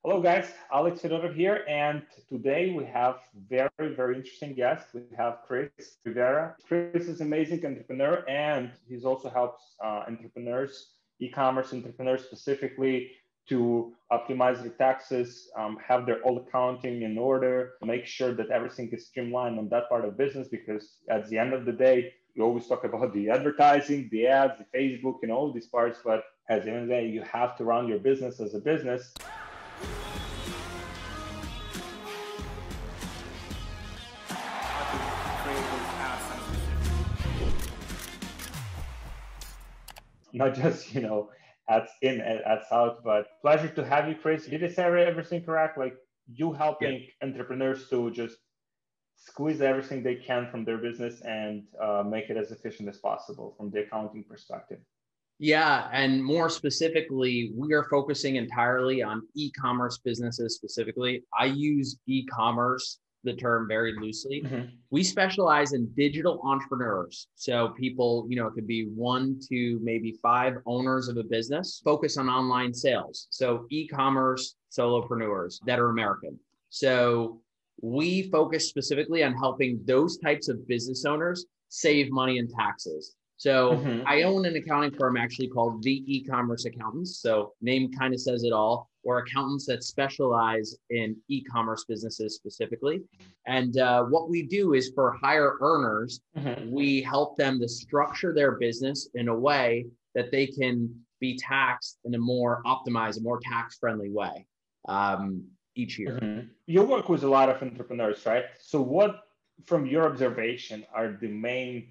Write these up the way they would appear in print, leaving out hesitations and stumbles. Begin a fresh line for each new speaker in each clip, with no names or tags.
Hello, guys. Alex Fedotoff here, and today we have very interesting guest. We have Chris Rivera. Chris is an amazing entrepreneur, and he also helps entrepreneurs, e-commerce entrepreneurs specifically, to optimize their taxes, have their old accounting in order, make sure that everything is streamlined on that part of business. Because at the end of the day, we always talk about the advertising, the ads, the Facebook, and all these parts, but at the end of the day, you have to run your business as a business. Not just, ads in and ads out, but pleasure to have you, Chris. Did I say everything correct? Like you helping entrepreneurs to just squeeze everything they can from their business and make it as efficient as possible from the accounting perspective.
Yeah, and more specifically, we are focusing entirely on e-commerce businesses specifically. I use e-commerce, the term, very loosely. Mm-hmm. We specialize in digital entrepreneurs. So people, it could be 1 to maybe 5 owners of a business, focus on online sales. So e-commerce solopreneurs that are American. So we focus specifically on helping those types of business owners save money in taxes. So I own an accounting firm actually called the Ecommerce Accountants. So name kind of says it all. We're accountants that specialize in e-commerce businesses specifically. And what we do is for higher earners, we help them to structure their business in a way that they can be taxed in a more optimized, a more tax-friendly way each year.
You work with a lot of entrepreneurs, right? So what, from your observation, are the main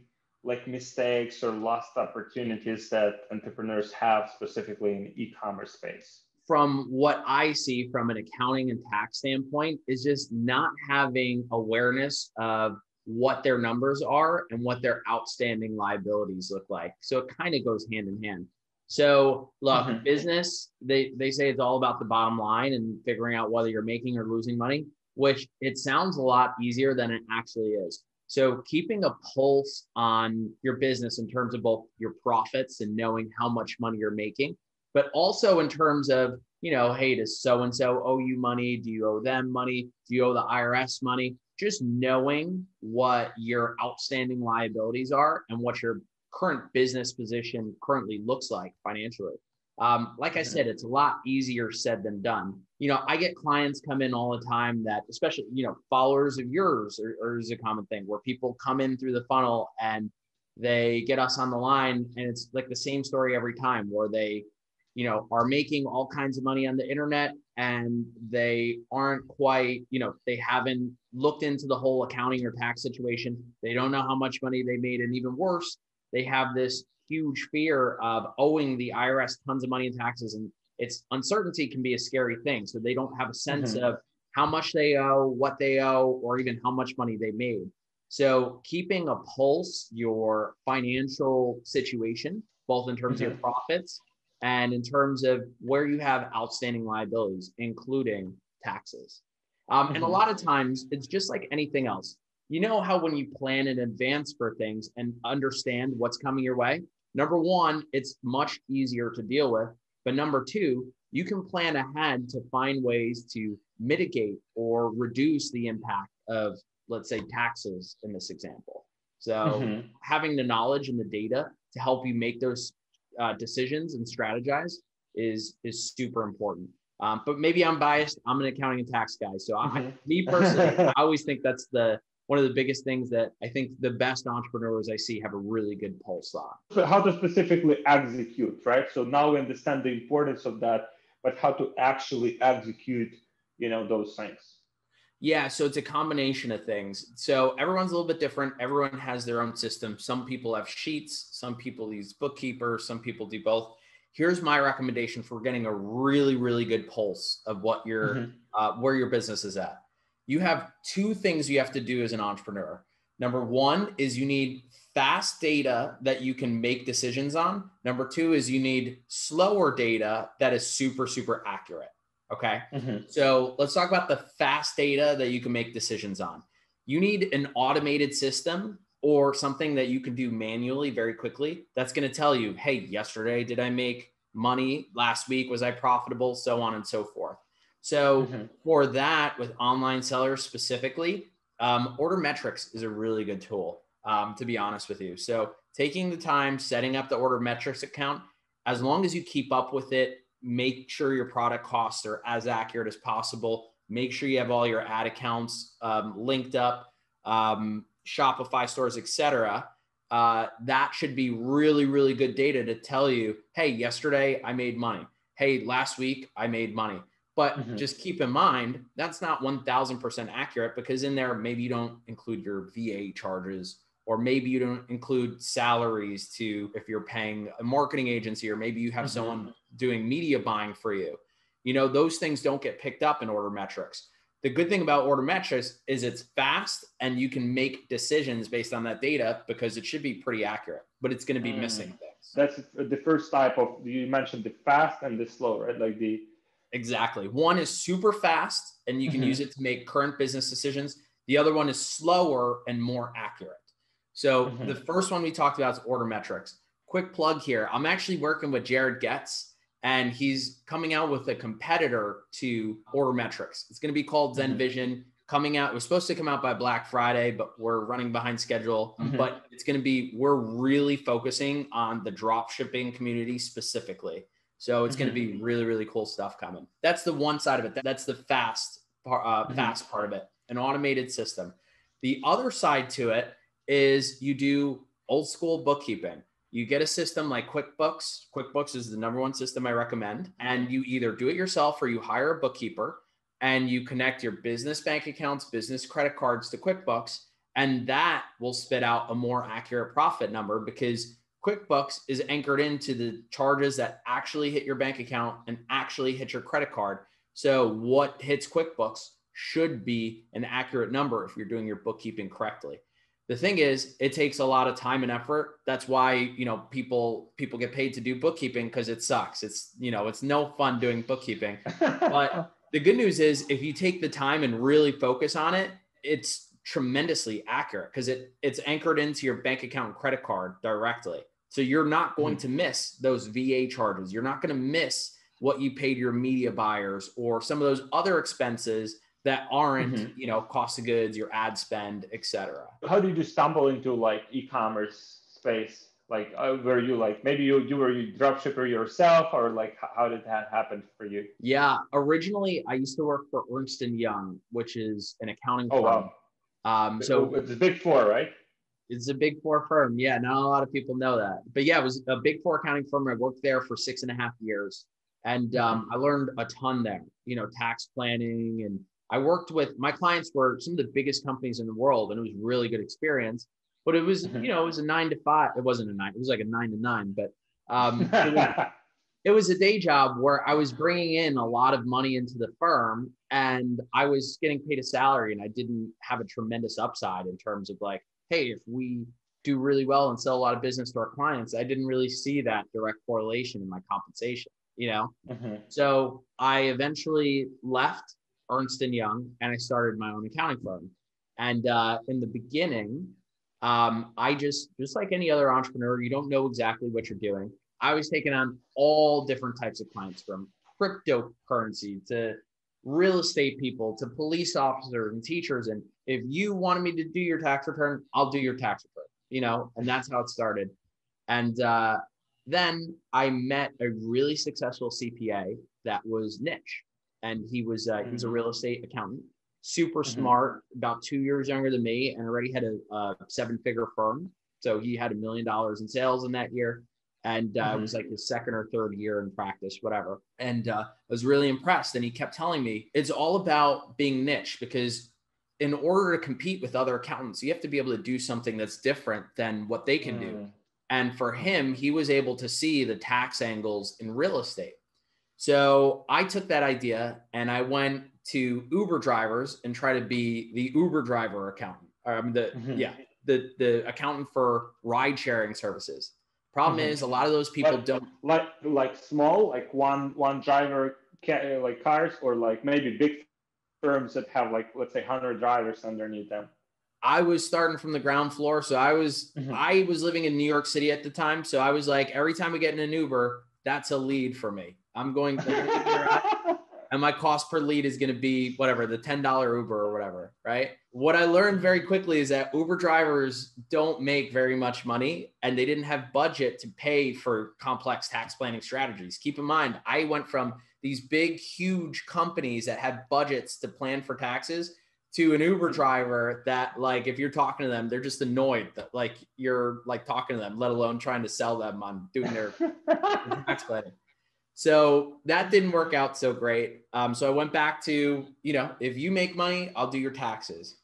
mistakes or lost opportunities that entrepreneurs have specifically in the e-commerce space?
From what I see from an accounting and tax standpoint is just not having awareness of what their numbers are and what their outstanding liabilities look like. So it kind of goes hand in hand. So look, business, they say it's all about the bottom line and figuring out whether you're making or losing money, which it sounds a lot easier than it actually is. So keeping a pulse on your business in terms of both your profits and knowing how much money you're making, but also in terms of, hey, does so-and-so owe you money? Do you owe them money? Do you owe the IRS money? Just knowing what your outstanding liabilities are and what your current business position currently looks like financially. Like I said, it's a lot easier said than done. I get clients come in all the time that, especially, followers of yours or is a common thing where people come in through the funnel and they get us on the line. And it's like the same story every time where they, are making all kinds of money on the internet and they aren't quite, they haven't looked into the whole accounting or tax situation. They don't know how much money they made. And even worse, they have this huge fear of owing the IRS tons of money in taxes, and it's uncertainty can be a scary thing. So they don't have a sense of how much they owe, what they owe, or even how much money they made. So keeping a pulse, your financial situation, both in terms of your profits and in terms of where you have outstanding liabilities, including taxes. And a lot of times it's just like anything else. You know how when you plan in advance for things and understand what's coming your way, number one, it's much easier to deal with. But number two, you can plan ahead to find ways to mitigate or reduce the impact of, let's say, taxes in this example. So having the knowledge and the data to help you make those decisions and strategize is super important. But maybe I'm biased. I'm an accounting and tax guy. So me personally, I always think that's one of the biggest things that I think the best entrepreneurs I see have a really good pulse on.
So how to specifically execute, right? So now we understand the importance of that, but how to actually execute, those things.
Yeah, so it's a combination of things. So everyone's a little bit different. Everyone has their own system. Some people have sheets, some people use bookkeeper, some people do both. Here's my recommendation for getting a really, really good pulse of what your where your business is at. You have 2 things you have to do as an entrepreneur. Number 1 is you need fast data that you can make decisions on. Number 2 is you need slower data that is super, super accurate. Okay. So let's talk about the fast data that you can make decisions on. You need an automated system or something that you can do manually very quickly. That's going to tell you, hey, yesterday, did I make money? Last week, was I profitable? So on and so forth. So for that, with online sellers specifically, Order Metrics is a really good tool, to be honest with you. So taking the time, setting up the Order Metrics account, as long as you keep up with it, make sure your product costs are as accurate as possible. Make sure you have all your ad accounts linked up, Shopify stores, etc. That should be really, really good data to tell you, hey, yesterday I made money. Hey, last week I made money. But just keep in mind, that's not 1000% accurate, because in there, maybe you don't include your VA charges, or maybe you don't include salaries to, if you're paying a marketing agency, or maybe you have someone doing media buying for you. You know, those things don't get picked up in Order Metrics. The good thing about Order Metrics is it's fast and you can make decisions based on that data, because it should be pretty accurate, but it's going to be missing things.
That's the first type of, you mentioned the fast and the slow, right? Like the...
Exactly. One is super fast and you can use it to make current business decisions. The other one is slower and more accurate. So the first one we talked about is Order Metrics. Quick plug here. I'm actually working with Jared Getz, and he's coming out with a competitor to Order Metrics. It's going to be called Zen Vision. Coming out, it was supposed to come out by Black Friday, but we're running behind schedule. But it's going to be, we're really focusing on the drop shipping community specifically. So it's going to be really, really cool stuff coming. That's the one side of it. That's the fast part of it, an automated system. The other side to it is you do old school bookkeeping. You get a system like QuickBooks. QuickBooks is the number one system I recommend. And you either do it yourself or you hire a bookkeeper, and you connect your business bank accounts, business credit cards to QuickBooks. And that will spit out a more accurate profit number, because QuickBooks is anchored into the charges that actually hit your bank account and actually hit your credit card. So what hits QuickBooks should be an accurate number if you're doing your bookkeeping correctly. The thing is, it takes a lot of time and effort. That's why, you know, people get paid to do bookkeeping, because it sucks. It's, you know, it's no fun doing bookkeeping. But the good news is, if you take the time and really focus on it, it's tremendously accurate, because it's anchored into your bank account and credit card directly. So you're not going to miss those VA charges. You're not going to miss what you paid your media buyers, or some of those other expenses that aren't, you know, cost of goods, your ad spend, etc.
How did you stumble into like e-commerce space? Like, were you like, maybe you were a drop shipper yourself, or like, how did that happen for you?
Yeah, originally I used to work for Ernst & Young, which is an accounting firm.
Wow.
So
it's the Big Four, right?
It's a Big Four firm. Yeah, not a lot of people know that. But yeah, it was a Big Four accounting firm. I worked there for 6.5 years. And I learned a ton there, you know, tax planning. And I worked with, my clients were some of the biggest companies in the world, and it was a really good experience. But it was, you know, it was a 9 to 5. It wasn't a 9. It was like a 9 to 9. But it was a day job where I was bringing in a lot of money into the firm, and I was getting paid a salary, and I didn't have a tremendous upside in terms of like, hey, if we do really well and sell a lot of business to our clients, I didn't really see that direct correlation in my compensation, you know? So I eventually left Ernst & Young and I started my own accounting firm. And in the beginning, I just like any other entrepreneur, you don't know exactly what you're doing. I was taking on all different types of clients, from cryptocurrency to real estate people to police officers and teachers. And if you wanted me to do your tax return, I'll do your tax return, you know, and that's how it started. And then I met a really successful CPA that was niche. And he was he's a real estate accountant, super smart, about 2 years younger than me, and already had a 7-figure firm. So he had $1 million in sales in that year. And it was like his second or third year in practice, whatever. And I was really impressed. And he kept telling me it's all about being niche, because in order to compete with other accountants, you have to be able to do something that's different than what they can do. And for him, he was able to see the tax angles in real estate. So I took that idea and I went to Uber drivers and tried to be the Uber driver accountant. The accountant for ride sharing services. Problem is, a lot of those people don't
like small, like one driver, like cars, or like maybe big firms that have like, let's say 100 drivers underneath them.
I was starting from the ground floor. So I was living in New York City at the time. So I was like, every time we get in an Uber, that's a lead for me. I'm going to and my cost per lead is going to be whatever, the $10 Uber or whatever, right? What I learned very quickly is that Uber drivers don't make very much money, and they didn't have budget to pay for complex tax planning strategies. Keep in mind, I went from these big, huge companies that had budgets to plan for taxes to an Uber driver that, like, if you're talking to them, they're just annoyed that like you're like talking to them, let alone trying to sell them on doing their tax planning. So that didn't work out so great. So I went back to, if you make money, I'll do your taxes.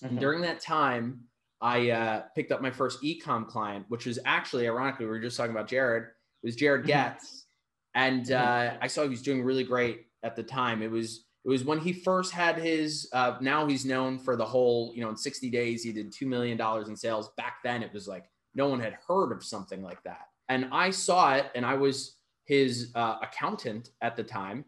And during that time, I picked up my first ecom client, which was actually, ironically, we were just talking about Jared. It was Jared Getz. And I saw he was doing really great at the time. It was when he first had his, now he's known for the whole, in 60 days, he did $2 million in sales. Back then, it was like, no one had heard of something like that. And I saw it, and I was his accountant at the time.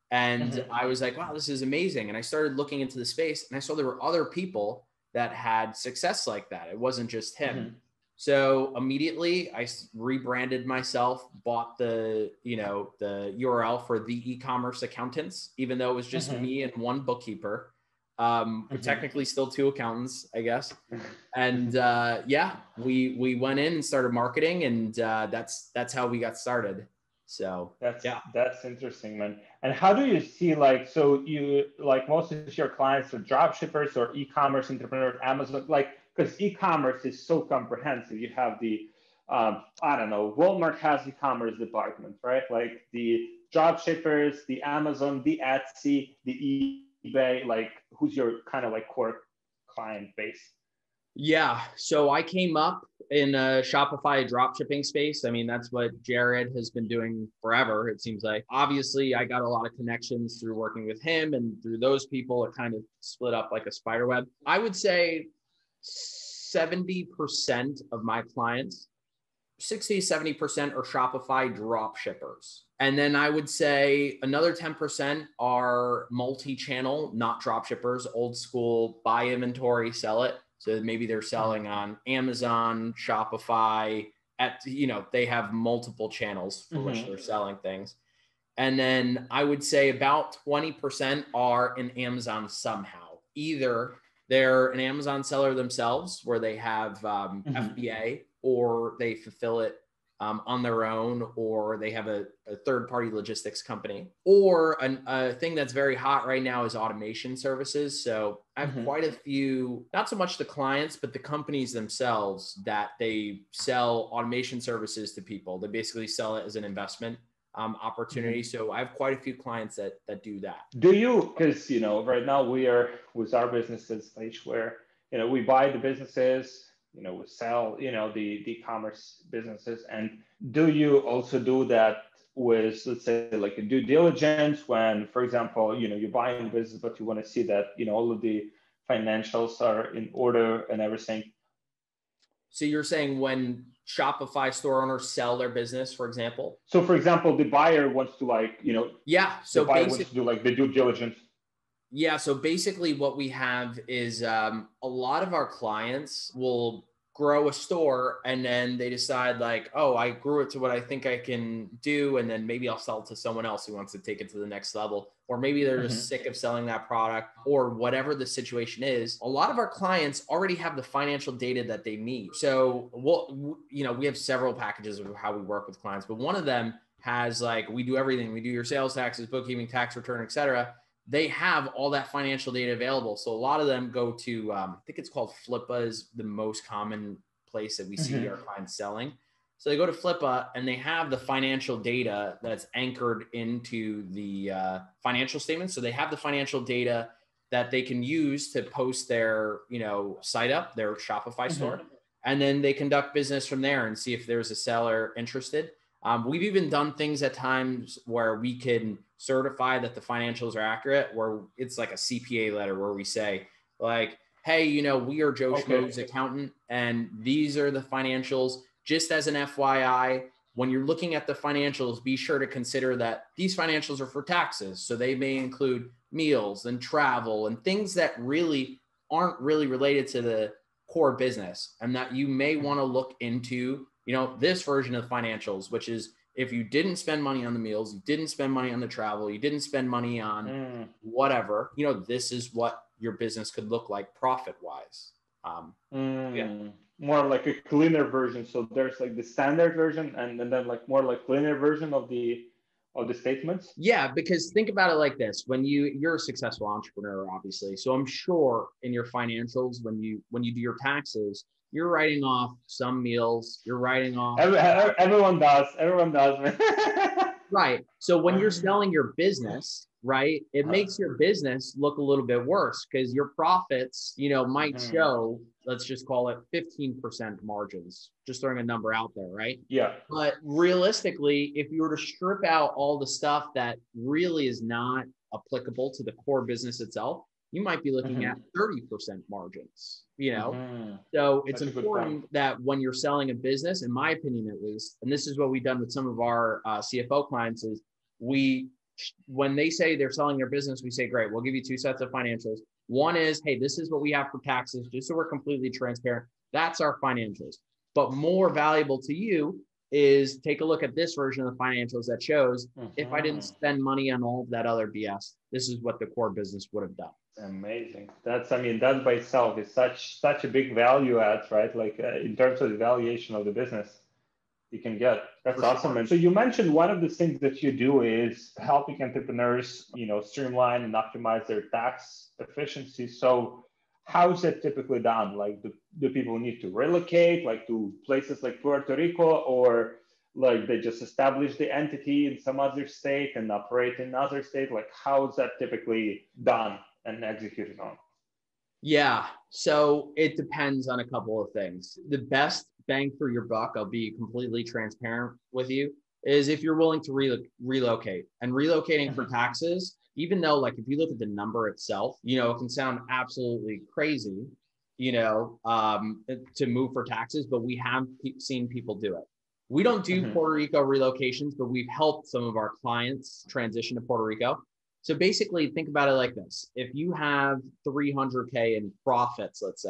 And I was like, wow, this is amazing. And I started looking into the space, and I saw there were other people that had success like that. It wasn't just him. So immediately I rebranded myself, bought the URL for the Ecommerce Accountants, even though it was just me and one bookkeeper. Technically still two accountants, I guess. And we went in and started marketing, and that's how we got started. So
that's interesting, man. And how do you see, like, so you, like, most of your clients are drop shippers or e-commerce entrepreneurs, Amazon, like, because e-commerce is so comprehensive. You have the, I don't know, Walmart has e-commerce department, right? Like the drop shippers, the Amazon, the Etsy, the eBay, like, who's your kind of like core client base?
Yeah. So I came up in a Shopify dropshipping space. I mean, that's what Jared has been doing forever, it seems like. Obviously, I got a lot of connections through working with him, and through those people, it kind of split up like a spider web. I would say 70% of my clients, 60, 70% are Shopify drop shippers. And then I would say another 10% are multi-channel, not drop shippers, old school, buy inventory, sell it. So maybe they're selling on Amazon, Shopify, they have multiple channels for which they're selling things. And then I would say about 20% are in Amazon somehow. Either they're an Amazon seller themselves, where they have FBA, or they fulfill it on their own, or they have a third-party logistics company. Or a thing that's very hot right now is automation services. So I have quite a few, not so much the clients, but the companies themselves, that they sell automation services to people. They basically sell it as an investment opportunity. So I have quite a few clients that do that.
Do you, because, right now we are with our business at stage where, we buy the businesses, we sell, the e-commerce businesses. And do you also do that with, let's say, like a due diligence when, for example, you're buying a business, but you want to see that, all of the financials are in order and everything?
So you're saying when Shopify store owners sell their business, for example?
So for example, the buyer wants to, like,
so
the buyer wants to do like the due diligence.
Yeah. So basically what we have is a lot of our clients will grow a store, and then they decide like, oh, I grew it to what I think I can do, and then maybe I'll sell it to someone else who wants to take it to the next level. Or maybe they're just sick of selling that product, or whatever the situation is. A lot of our clients already have the financial data that they need. So we have several packages of how we work with clients, but one of them has, like, we do everything. We do your sales taxes, bookkeeping, tax return, etc. They have all that financial data available. So a lot of them go to, I think it's called Flippa, is the most common place that we see our clients selling. So they go to Flippa, and they have the financial data that's anchored into the financial statements. So they have the financial data that they can use to post their, site up, their Shopify store. And then they conduct business from there and see if there's a seller interested. We've even done things at times where we can certify that the financials are accurate, where it's like a CPA letter where we say, like, hey, we are Joe Schmo's accountant, and these are the financials. Just as an FYI, when you're looking at the financials, be sure to consider that these financials are for taxes. So they may include meals and travel and things that really aren't really related to the core business, and that you may want to look into, this version of financials, which is if you didn't spend money on the meals, you didn't spend money on the travel, you didn't spend money on whatever, this is what your business could look like profit-wise.
More like a cleaner version. So there's like the standard version and then like more like cleaner version of the statements.
Yeah, because think about it like this: when you're a successful entrepreneur, obviously, so I'm sure in your financials, when you do your taxes, you're writing off some meals, you're writing off.
Everyone does, man.
Right. So when you're selling your business, right, it makes your business look a little bit worse because your profits, might show, let's just call it 15% margins, just throwing a number out there, right?
Yeah.
But realistically, if you were to strip out all the stuff that really is not applicable to the core business itself, you might be looking at 30% margins, So it's important that when you're selling a business, in my opinion, at least, and this is what we've done with some of our CFO clients is when they say they're selling their business, we say, great, we'll give you 2 sets of financials. One is, hey, this is what we have for taxes, just so we're completely transparent. That's our financials. But more valuable to you is take a look at this version of the financials that shows if I didn't spend money on all of that other BS, this is what the core business would have done.
Amazing. That by itself is such a big value add, right? Like in terms of the valuation of the business you can get. That's awesome. Sure. And so you mentioned one of the things that you do is helping entrepreneurs, streamline and optimize their tax efficiency. So how is it typically done? Like do people need to relocate like to places like Puerto Rico, or like they just establish the entity in some other state and operate in another state? Like how is that typically done and executed on?
Yeah, so it depends on a couple of things. The best bang for your buck, I'll be completely transparent with you, is if you're willing to relocate. And relocating for taxes, even though like if you look at the number itself, it can sound absolutely crazy, to move for taxes, but we have seen people do it. We don't do Puerto Rico relocations, but we've helped some of our clients transition to Puerto Rico. So basically think about it like this. If you have $300K in profits, let's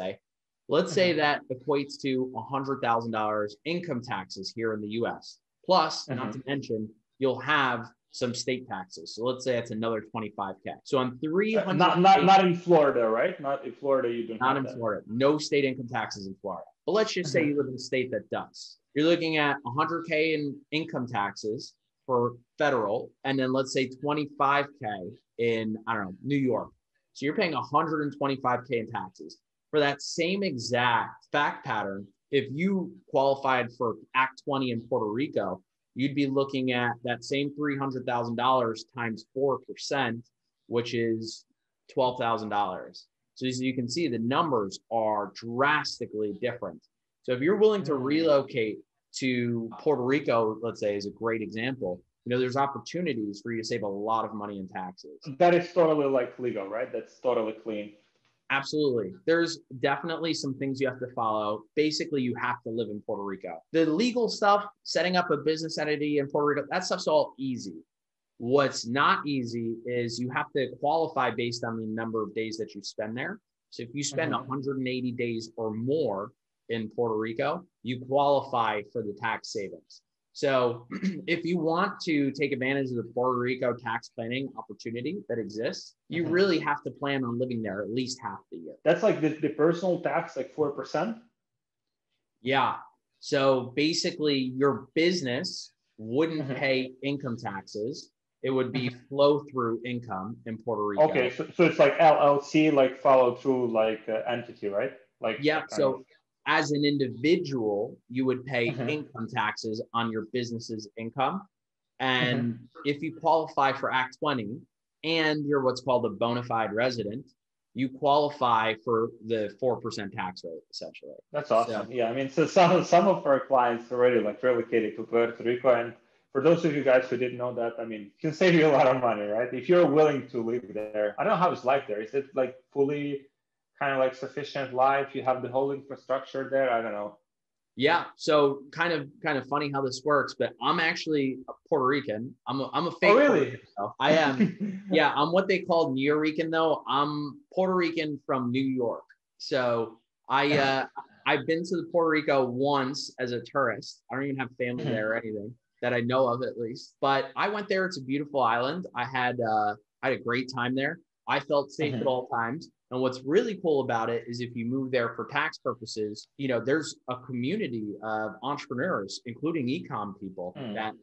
say that equates to $100,000 income taxes here in the US. Plus, not to mention, you'll have some state taxes. So let's say it's another 25K. So on 300,
not in Florida, right? Not in Florida, you don't. Not in
Florida. No state income taxes in Florida. But let's just say you live in a state that does. You're looking at 100K in income taxes for federal, and then let's say 25K in, New York. So you're paying 125K in taxes. For that same exact fact pattern, if you qualified for Act 20 in Puerto Rico, you'd be looking at that same $300,000 times 4%, which is $12,000. So as you can see, the numbers are drastically different. So if you're willing to relocate to Puerto Rico, let's say, is a great example, there's opportunities for you to save a lot of money in taxes.
That is totally like legal, right? That's totally clean.
Absolutely. There's definitely some things you have to follow. Basically, you have to live in Puerto Rico. The legal stuff, setting up a business entity in Puerto Rico, that stuff's all easy. What's not easy is you have to qualify based on the number of days that you spend there. So if you spend 180 days or more in Puerto Rico, you qualify for the tax savings. So if you want to take advantage of the Puerto Rico tax planning opportunity that exists, you really have to plan on living there at least half the year.
That's like the personal tax, like 4%?
Yeah. So basically your business wouldn't pay income taxes. It would be flow through income in Puerto Rico.
Okay. So it's like LLC, like follow through like entity, right? Like
yeah. So as an individual, you would pay income taxes on your business's income. And if you qualify for Act 20 and you're what's called a bona fide resident, you qualify for the 4% tax rate, essentially.
That's awesome. So, yeah, I mean, so some of our clients already like relocated to Puerto Rico. And for those of you guys who didn't know that, I mean, it can save you a lot of money, right? If you're willing to live there. I don't know how it's like there. Is it like fully kind of like sufficient life? You have the whole infrastructure there? I don't know.
Yeah. So kind of funny how this works, but I'm actually a Puerto Rican. I'm a fake.
Oh, really?
Puerto Rican, though. I am. Yeah. I'm what they call Nuyorican though. I'm Puerto Rican from New York. So I've been to Puerto Rico once as a tourist. I don't even have family there or anything. that I know of at least. But I went there. It's a beautiful island. I had a great time there. I felt safe at all times. And what's really cool about it is if you move there for tax purposes, there's a community of entrepreneurs, including ecom people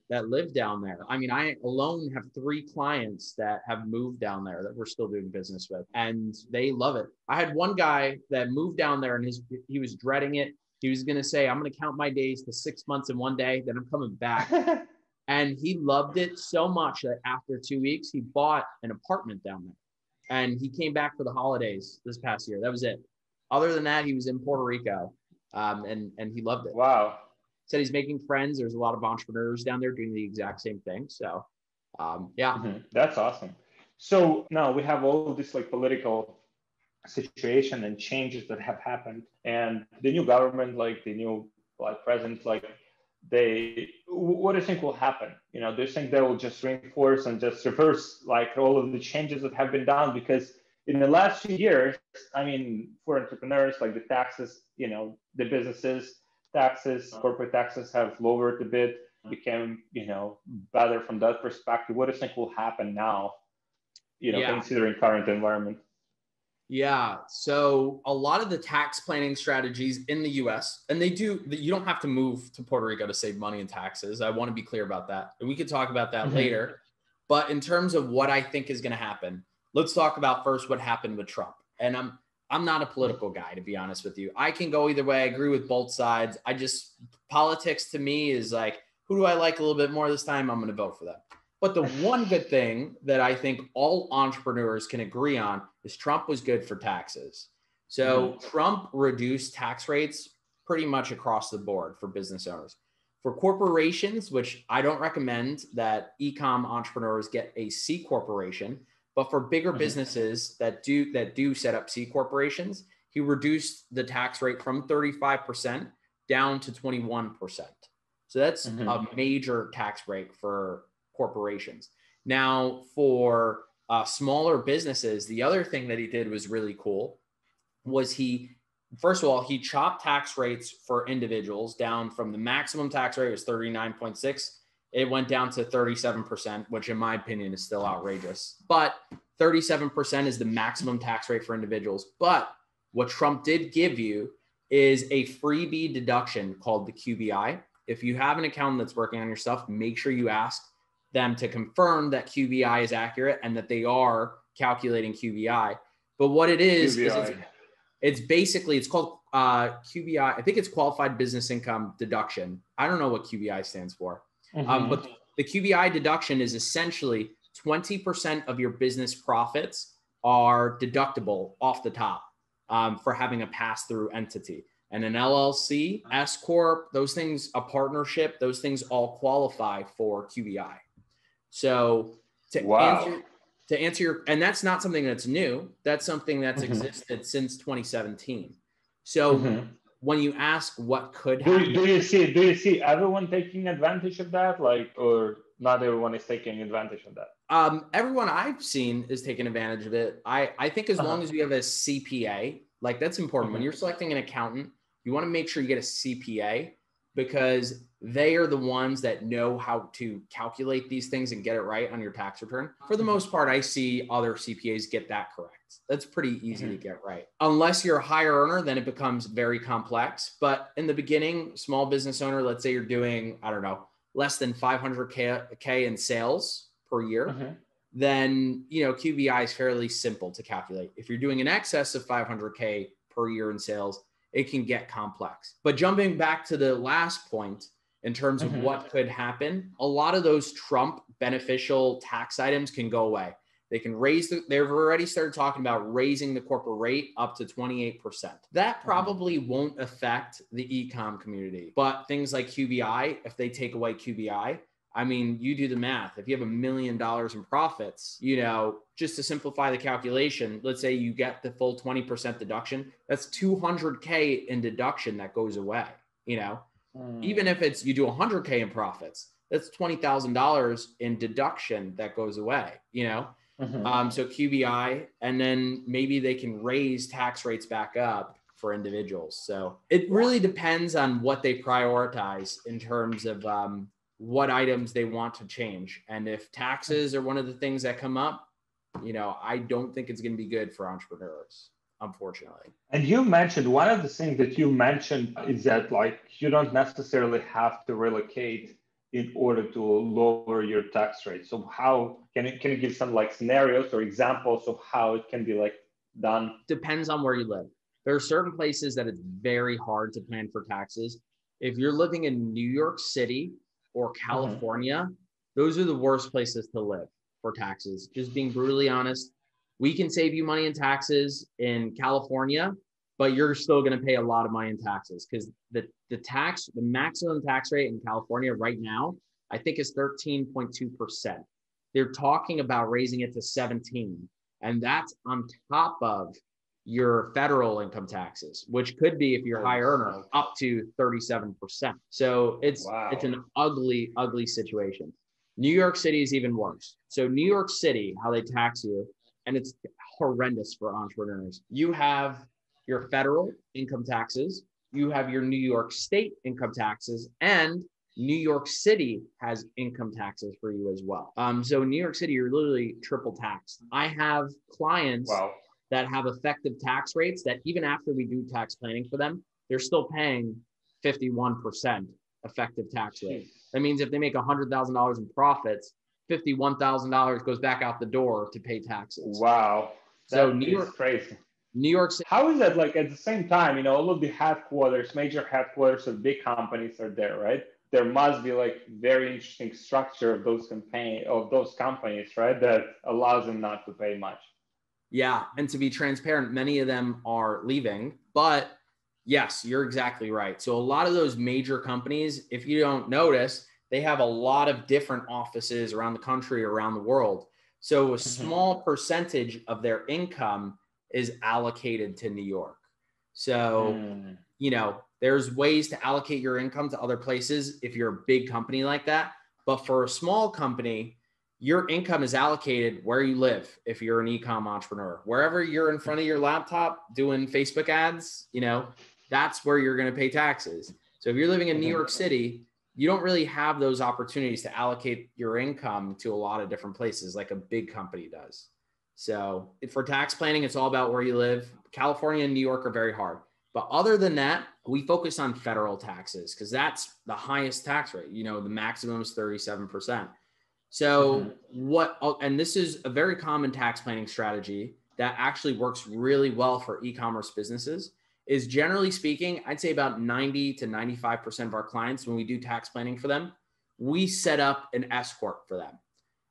that live down there. I mean, I alone have 3 clients that have moved down there that we're still doing business with, and they love it. I had one guy that moved down there and he was dreading it. He was going to say, I'm going to count my days to 6 months and 1 day, then I'm coming back. And he loved it so much that after 2 weeks, he bought an apartment down there. And he came back for the holidays this past year. That was it. Other than that, he was in Puerto Rico, and he loved it.
Wow.
Said he's making friends. There's a lot of entrepreneurs down there doing the exact same thing. So, yeah.
That's awesome. So now we have all of this like political situation and changes that have happened, and the new government, like the new president, like what do you think will happen? Do you think they will just reinforce and just reverse like all of the changes that have been done? Because in the last few years, I mean, for entrepreneurs, like the taxes, the businesses taxes, corporate taxes have lowered a bit, became, better from that perspective. What do you think will happen now, considering current environment?
Yeah. So a lot of the tax planning strategies in the US, and you don't have to move to Puerto Rico to save money in taxes. I want to be clear about that. And we could talk about that later. But in terms of what I think is going to happen, let's talk about first what happened with Trump. And I'm not a political guy, to be honest with you. I can go either way. I agree with both sides. Politics to me is like, who do I like a little bit more this time? I'm going to vote for them. But the one good thing that I think all entrepreneurs can agree on is Trump was good for taxes. So Trump reduced tax rates pretty much across the board for business owners. For corporations, which I don't recommend that ecom entrepreneurs get a C corporation, but for bigger businesses that do set up C corporations, he reduced the tax rate from 35% down to 21%. So that's a major tax break for corporations. Now, for smaller businesses, the other thing that he did was really cool. First of all, he chopped tax rates for individuals down from the maximum tax rate was 39.6. It went down to 37%, which in my opinion is still outrageous. But 37% is the maximum tax rate for individuals. But what Trump did give you is a freebie deduction called the QBI. If you have an accountant that's working on your stuff, make sure you ask them to confirm that QBI is accurate and that they are calculating QBI. But what it is it's basically, it's called QBI. I think it's Qualified Business Income Deduction. I don't know what QBI stands for. But the QBI deduction is essentially 20% of your business profits are deductible off the top for having a pass-through entity. And an LLC, S Corp, those things, a partnership, those things all qualify for QBI. So to answer your, and that's not something that's new. That's something that's existed since 2017. So when you ask what could happen,
do you see everyone taking advantage of that, or not everyone is taking advantage of that?
Everyone I've seen is taking advantage of it. I think as long as you have a CPA, like that's important. When you're selecting an accountant, you want to make sure you get a CPA because they are the ones that know how to calculate these things and get it right on your tax return. For the most part, I see other CPAs get that correct. That's pretty easy to get right. Unless you're a higher earner, then it becomes very complex. But in the beginning, small business owner, let's say you're doing, I don't know, less than 500K in sales per year, then, QBI is fairly simple to calculate. If you're doing in excess of 500K per year in sales, it can get complex. But jumping back to the last point, in terms of what could happen, a lot of those Trump beneficial tax items can go away. They can they've already started talking about raising the corporate rate up to 28%. That probably won't affect the ecom community, but things like QBI, if they take away QBI, I mean, you do the math. If you have $1 million in profits, just to simplify the calculation, let's say you get the full 20% deduction, that's 200K in deduction that goes away, Even if you do 100K in profits, that's $20,000 in deduction that goes away, So QBI, and then maybe they can raise tax rates back up for individuals. So it really depends on what they prioritize in terms of what items they want to change. And if taxes are one of the things that come up, I don't think it's going to be good for entrepreneurs, unfortunately.
And you mentioned, one of the things that you mentioned is that like you don't necessarily have to relocate in order to lower your tax rate. So how can you give some like scenarios or examples of how it can be like done?
Depends on where you live. There are certain places that it's very hard to plan for taxes. If you're living in New York City or California, those are the worst places to live for taxes. Just being brutally honest, we can save you money in taxes in California, but you're still going to pay a lot of money in taxes because the maximum tax rate in California right now, I think is 13.2%. They're talking about raising it to 17, and that's on top of your federal income taxes, which could be, if you're a high earner, up to 37%. So it's an ugly, ugly situation. New York City is even worse. So New York City, how they tax you, and it's horrendous for entrepreneurs. You have your federal income taxes, you have your New York State income taxes, and New York City has income taxes for you as well. So in New York City, you're literally triple taxed. I have clients that have effective tax rates that even after we do tax planning for them, they're still paying 51% effective tax rate. That means if they make $100,000 in profits, $51,000 goes back out the door to pay taxes.
Wow.
So New York,
crazy.
New York City.
How is that like at the same time, all of the headquarters, major headquarters of big companies are there, right? There must be like very interesting structure of those companies, right? That allows them not to pay much.
Yeah. And to be transparent, many of them are leaving, but yes, you're exactly right. So a lot of those major companies, if you don't notice, they have a lot of different offices around the country, around the world. So a small percentage of their income is allocated to New York. So, there's ways to allocate your income to other places if you're a big company like that. But for a small company, your income is allocated where you live. If you're an ecom entrepreneur, wherever you're in front of your laptop doing Facebook ads, that's where you're going to pay taxes. So if you're living in New York City, you don't really have those opportunities to allocate your income to a lot of different places like a big company does. So for tax planning, it's all about where you live. California and New York are very hard. But other than that, we focus on federal taxes because that's the highest tax rate. The maximum is 37%. So and this is a very common tax planning strategy that actually works really well for e-commerce businesses, is generally speaking, I'd say about 90 to 95% of our clients, when we do tax planning for them, we set up an S Corp for them.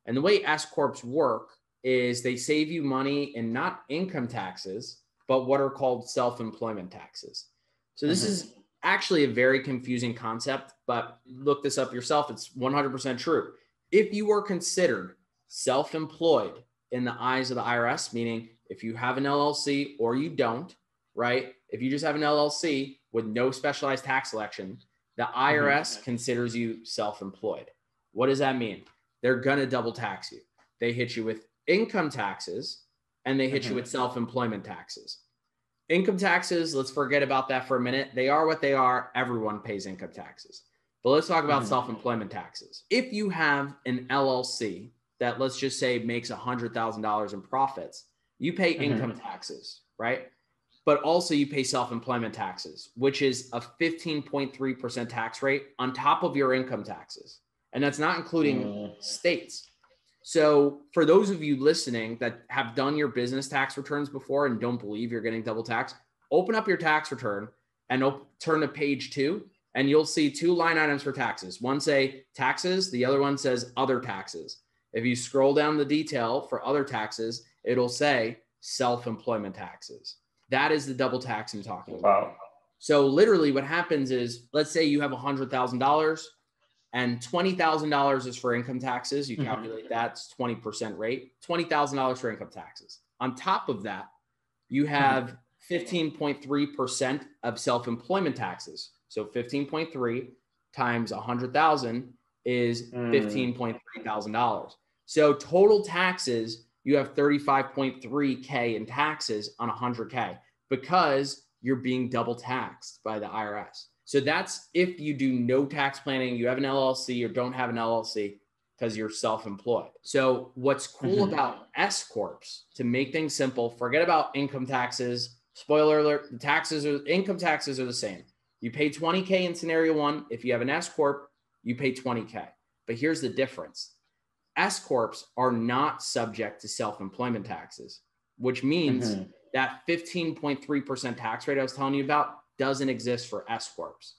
And the way S Corps work is they save you money in not income taxes, but what are called self-employment taxes. So this is actually a very confusing concept, but look this up yourself. It's 100% true. If you are considered self-employed in the eyes of the IRS, meaning if you have an LLC or you don't, right? If you just have an LLC with no specialized tax election, the IRS considers you self-employed. What does that mean? They're going to double tax you. They hit you with income taxes and they hit you with self-employment taxes. Income taxes, let's forget about that for a minute. They are what they are. Everyone pays income taxes. But let's talk about self-employment taxes. If you have an LLC that, let's just say, makes $100,000 in profits, you pay income taxes, right? But also you pay self-employment taxes, which is a 15.3% tax rate on top of your income taxes. And that's not including states. So for those of you listening that have done your business tax returns before and don't believe you're getting double taxed, open up your tax return and turn to page 2, and you'll see 2 line items for taxes. One say taxes, the other one says other taxes. If you scroll down the detail for other taxes, it'll say self-employment taxes. That is the double tax I'm talking about.
Wow.
So literally what happens is, let's say you have $100,000 and $20,000 is for income taxes. You calculate that's 20% rate, $20,000 for income taxes. On top of that, you have 15.3% of self-employment taxes. So 15.3 times 100,000 is $15,300. So total taxes, you have 35.3K in taxes on 100K because you're being double taxed by the IRS. So that's if you do no tax planning, you have an LLC or don't have an LLC because you're self-employed. So what's cool about S Corps, to make things simple, forget about income taxes. Spoiler alert, income taxes are the same. You pay 20K in scenario one. If you have an S Corp, you pay 20K. But here's the difference. S Corps are not subject to self-employment taxes, which means that 15.3% tax rate I was telling you about doesn't exist for S Corps.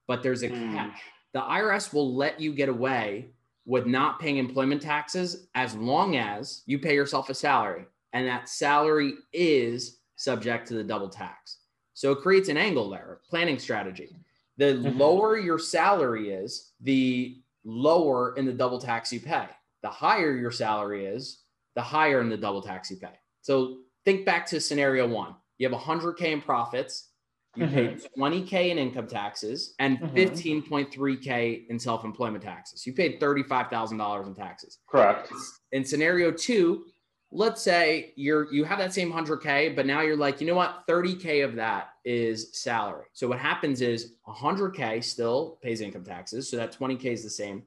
But there's a catch. The IRS will let you get away with not paying employment taxes as long as you pay yourself a salary, and that salary is subject to the double tax. So it creates an angle there, planning strategy. The lower your salary is, the lower in the double tax you pay. The higher your salary is, the higher in the double tax you pay. So think back to scenario one. You have 100K in profits. You pay 20K in income taxes and 15.3K in self-employment taxes. You paid $35,000 in taxes.
Correct.
In scenario two, let's say you have that same 100K, but now you're like, you know what? 30K of that is salary. So what happens is 100K still pays income taxes. So that 20K is the same,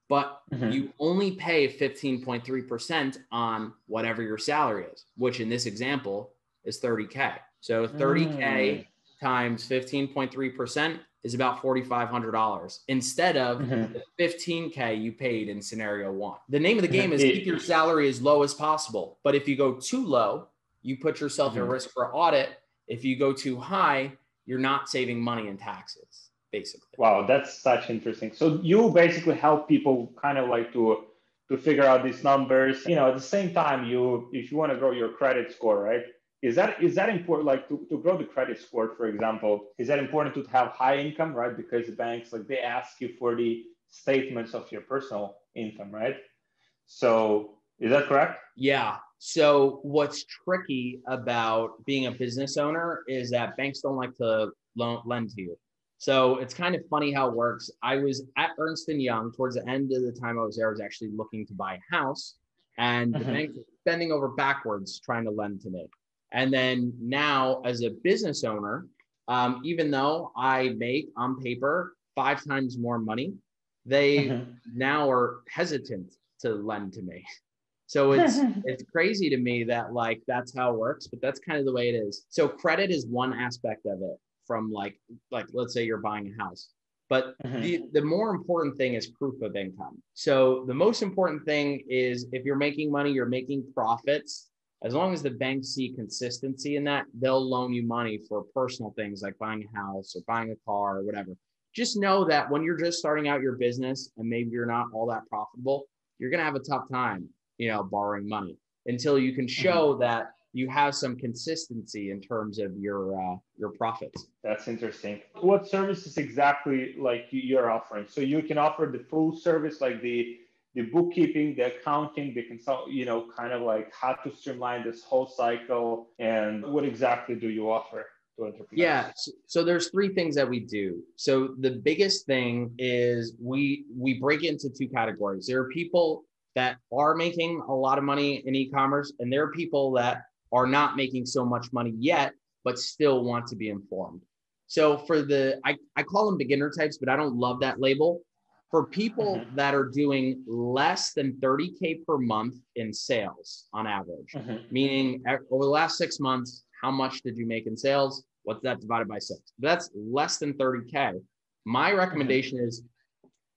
but you only pay 15.3% on whatever your salary is, which in this example is 30K. So 30K times 15.3% is about $4,500 instead of the 15K you paid in scenario one. The name of the game is keep your salary as low as possible. But if you go too low, you put yourself at risk for audit. If you go too high, you're not saving money in taxes, basically.
Wow, that's such interesting. So you basically help people kind of like to figure out these numbers. You know, at the same time, if you want to grow your credit score, right? Is that important? Like to grow the credit score, for example, is that important to have high income, right? Because the banks, like, they ask you for the statements of your personal income, right? So is that correct?
Yeah. So what's tricky about being a business owner is that banks don't like to lend to you. So it's kind of funny how it works. I was at Ernst & Young towards the end of the time I was there. I was actually looking to buy a house, and the bank was bending over backwards trying to lend to me. And then now as a business owner, even though I make on paper 5 times more money, they now are hesitant to lend to me. So it's crazy to me that, like, that's how it works, but that's kind of the way it is. So credit is one aspect of it, from like let's say you're buying a house, but the more important thing is proof of income. So the most important thing is, if you're making money, you're making profits. As long as the banks see consistency in that, they'll loan you money for personal things like buying a house or buying a car or whatever. Just know that when you're just starting out your business and maybe you're not all that profitable, you're going to have a tough time, borrowing money until you can show that you have some consistency in terms of your profits.
That's interesting. What services exactly like you're offering? So you can offer the full service, like the bookkeeping, the accounting, the consult, kind of like how to streamline this whole cycle. And what exactly do you offer to entrepreneurs?
Yeah. So there's 3 things that we do. So the biggest thing is we break it into 2 categories. There are people that are making a lot of money in e-commerce, and there are people that are not making so much money yet, but still want to be informed. So for I call them beginner types, but I don't love that label. For people that are doing less than 30K per month in sales on average, meaning over the last 6 months, how much did you make in sales? What's that divided by 6? That's less than 30K. My recommendation is,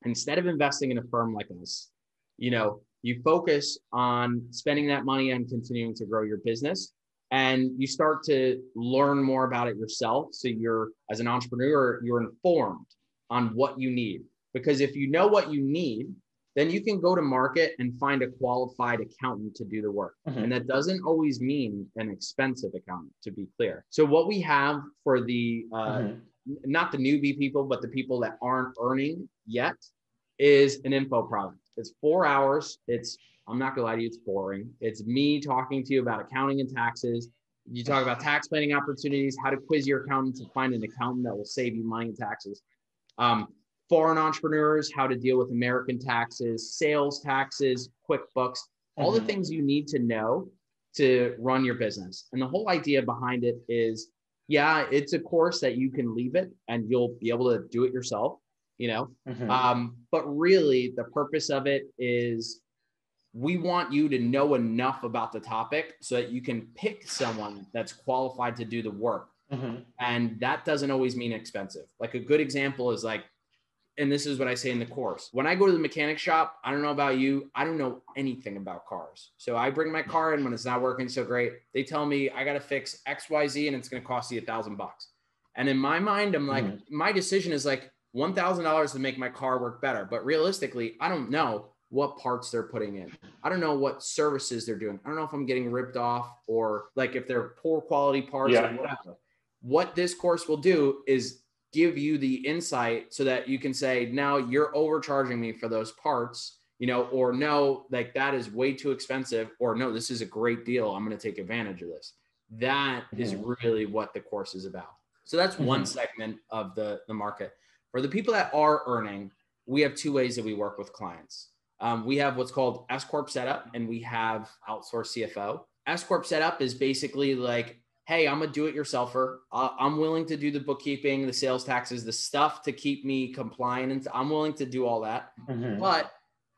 instead of investing in a firm like us, you focus on spending that money and continuing to grow your business, and you start to learn more about it yourself. So as an entrepreneur, you're informed on what you need. Because if you know what you need, then you can go to market and find a qualified accountant to do the work. And that doesn't always mean an expensive accountant, to be clear. So what we have for the, not the newbie people, but the people that aren't earning yet, is an info product. It's 4 hours. I'm not gonna lie to you, it's boring. It's me talking to you about accounting and taxes. You talk about tax planning opportunities, how to quiz your accountant to find an accountant that will save you money in taxes. Foreign entrepreneurs, how to deal with American taxes, sales taxes, QuickBooks, all the things you need to know to run your business. And the whole idea behind it is Yeah, it's a course that you can leave it and you'll be able to do it yourself, you know. But really the purpose of it is we want you to know enough about the topic so that you can pick someone that's qualified to do the work. And that doesn't always mean expensive. Like a good example is like, and this is what I say in the course. When I go to the mechanic shop, I don't know about you, I don't know anything about cars. So I bring my car in when it's not working so great. They tell me I got to fix XYZ and it's going to cost you $1,000. And in my mind, I'm like, my decision is like $1,000 to make my car work better. But realistically, I don't know what parts they're putting in. I don't know what services they're doing. I don't know if I'm getting ripped off or like if they're poor quality parts or whatever. What this course will do is give you the insight so that you can say, now you're overcharging me for those parts, you know, or no, like that is way too expensive, or no, this is a great deal. I'm going to take advantage of this. That is really what the course is about. So that's one segment of the market. For the people that are earning, we have two ways that we work with clients. We have what's called Corp Setup and we have Outsource Cfo. Corp Setup is basically like, hey, I'm a do-it-yourselfer. I'm willing to do the bookkeeping, the sales taxes, the stuff to keep me compliant. And I'm willing to do all that. But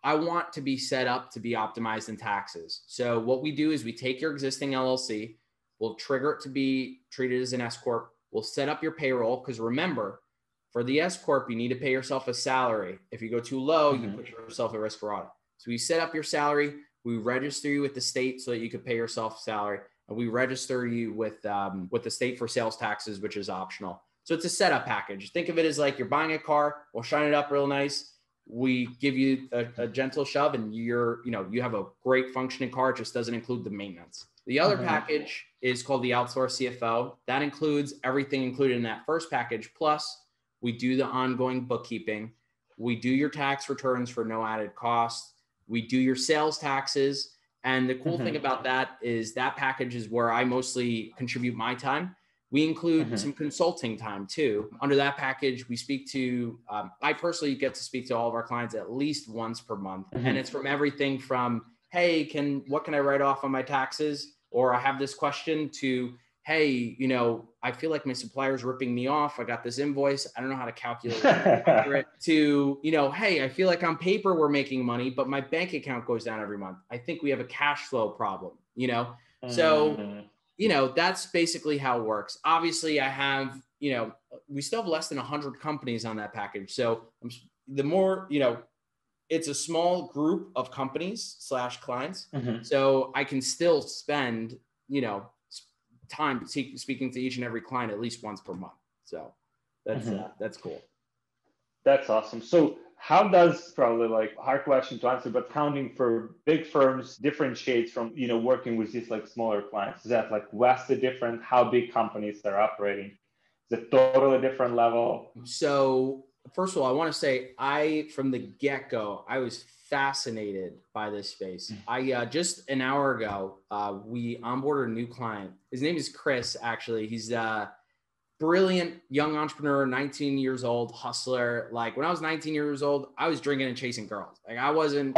I want to be set up to be optimized in taxes. So what we do is we take your existing LLC, we'll trigger it to be treated as an S Corp. We'll set up your payroll because remember, for the S Corp, you need to pay yourself a salary. If you go too low, you put yourself at risk for audit. So we set up your salary. We register you with the state so that you could pay yourself salary. And we register you with the state for sales taxes, which is optional. So it's a setup package. Think of it as like you're buying a car. We'll shine it up real nice. We give you a gentle shove and you have a great functioning car. It just doesn't include the maintenance. The other package is called the Outsource Cfo. That includes everything included in that first package. Plus we do the ongoing bookkeeping. We do your tax returns for no added cost. We do your sales taxes. And the cool thing about that is that package is where I mostly contribute my time. We include some consulting time too. Under that package, we speak to, I personally get to speak to all of our clients at least once per month. And it's from everything from, hey, what can I write off on my taxes? Or I have this question to, hey, I feel like my supplier's ripping me off. I got this invoice. I don't know how to calculate it. To, hey, I feel like on paper we're making money, but my bank account goes down every month. I think we have a cash flow problem, So, that's basically how it works. Obviously I have, we still have less than 100 companies on that package. So the more, it's a small group of companies / clients. So I can still spend, time speaking to each and every client at least once per month. So that's cool.
That's awesome. So how does, probably like a hard question to answer, but counting for big firms differentiates from, working with these like smaller clients? Is that like vastly different? How big companies are operating? Is it totally different level?
So first of all, I want to say from the get-go, I was fascinated by this space. I just an hour ago, we onboarded a new client. His name is Chris, actually. He's a brilliant young entrepreneur, 19 years old, hustler. Like when I was 19 years old, I was drinking and chasing girls. Like I wasn't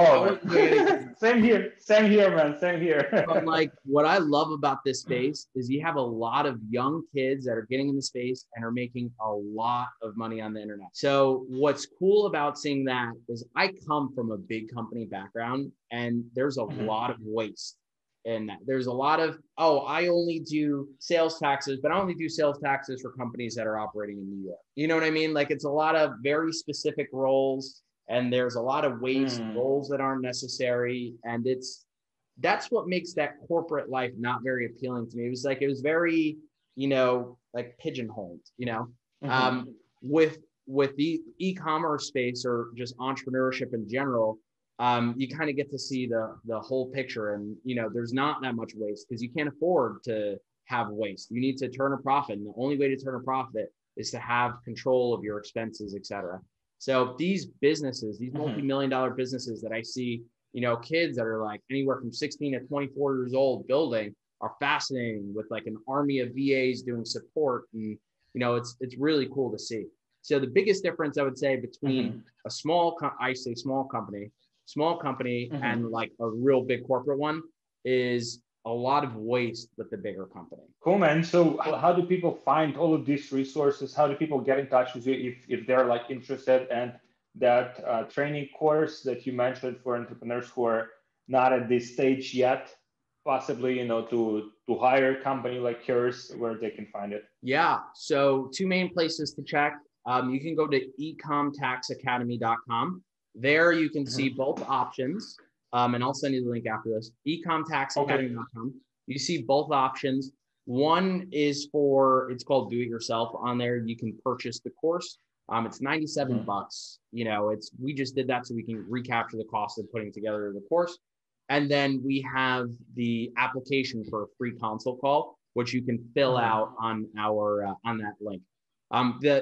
Same here, man. Same here.
But like what I love about this space is you have a lot of young kids that are getting in the space and are making a lot of money on the internet. So what's cool about seeing that is I come from a big company background and there's a lot of waste. And there's a lot of, I only do sales taxes, but I only do sales taxes for companies that are operating in New York. You know what I mean? Like it's a lot of very specific roles and there's a lot of waste roles that aren't necessary. And that's what makes that corporate life not very appealing to me. It was very, like pigeonholed, with the e-commerce space or just entrepreneurship in general. You kind of get to see the whole picture and, there's not that much waste because you can't afford to have waste. You need to turn a profit. And the only way to turn a profit is to have control of your expenses, et cetera. So these businesses, these multi-million-dollar businesses that I see, kids that are like anywhere from 16 to 24 years old building are fascinating with like an army of VAs doing support. And, it's really cool to see. So the biggest difference I would say between a small company and like a real big corporate one is a lot of waste with the bigger company.
Cool, man. So how do people find all of these resources? How do people get in touch with you if they're like interested? And that training course that you mentioned for entrepreneurs who are not at this stage yet, possibly, you know, to hire a company like yours, where they can find it?
Yeah. So 2 main places to check. You can go to ecomtaxacademy.com. There you can see both options. And I'll send you the link after this. ecomtaxacademy.com. You see both options. One is it's called Do It Yourself. On there, you can purchase the course. It's $97. You know, we just did that so we can recapture the cost of putting together the course. And then we have the application for a free consult call, which you can fill out on on that link.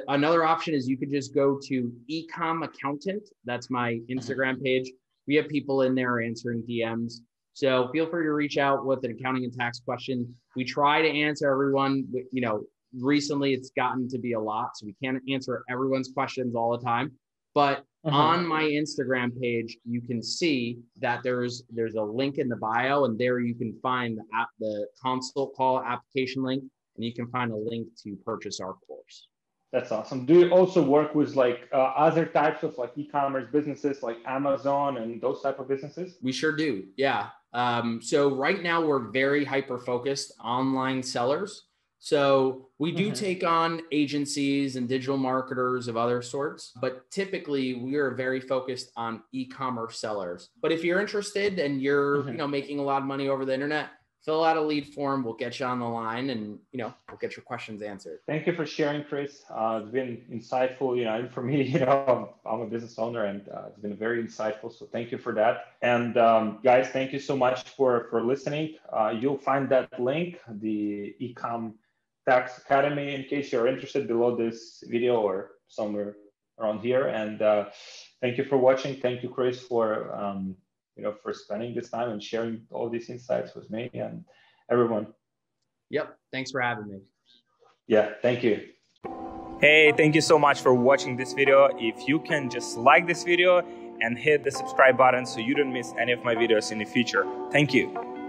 Another option is you could just go to Ecom Accountant. That's my Instagram page. We have people in there answering DMs. So feel free to reach out with an accounting and tax question. We try to answer everyone. You know, recently it's gotten to be a lot, so we can't answer everyone's questions all the time. But on my Instagram page, you can see that there's a link in the bio, and there you can find the consult call application link, and you can find a link to purchase our course.
That's awesome. Do you also work with like other types of like e-commerce businesses like Amazon and those type of businesses?
We sure do. Yeah. So right now we're very hyper-focused online sellers. So we do take on agencies and digital marketers of other sorts, but typically we are very focused on e-commerce sellers. But if you're interested and you're, you know, making a lot of money over the internet, fill out a lead form. We'll get you on the line, and, you know, we'll get your questions answered.
Thank you for sharing, Chris. It's been insightful, you know, and for me, you know, I'm a business owner, and it's been very insightful. So thank you for that. And guys, thank you so much for listening. You'll find that link, the Ecom Tax Academy, in case you're interested, below this video or somewhere around here. And thank you for watching. Thank you, Chris, for you know, for spending this time and sharing all these insights with me and everyone.
Yep. Thanks for having me.
Yeah, thank you. Hey, thank you so much for watching this video. If you can just like this video and hit the subscribe button so you don't miss any of my videos in the future. Thank you.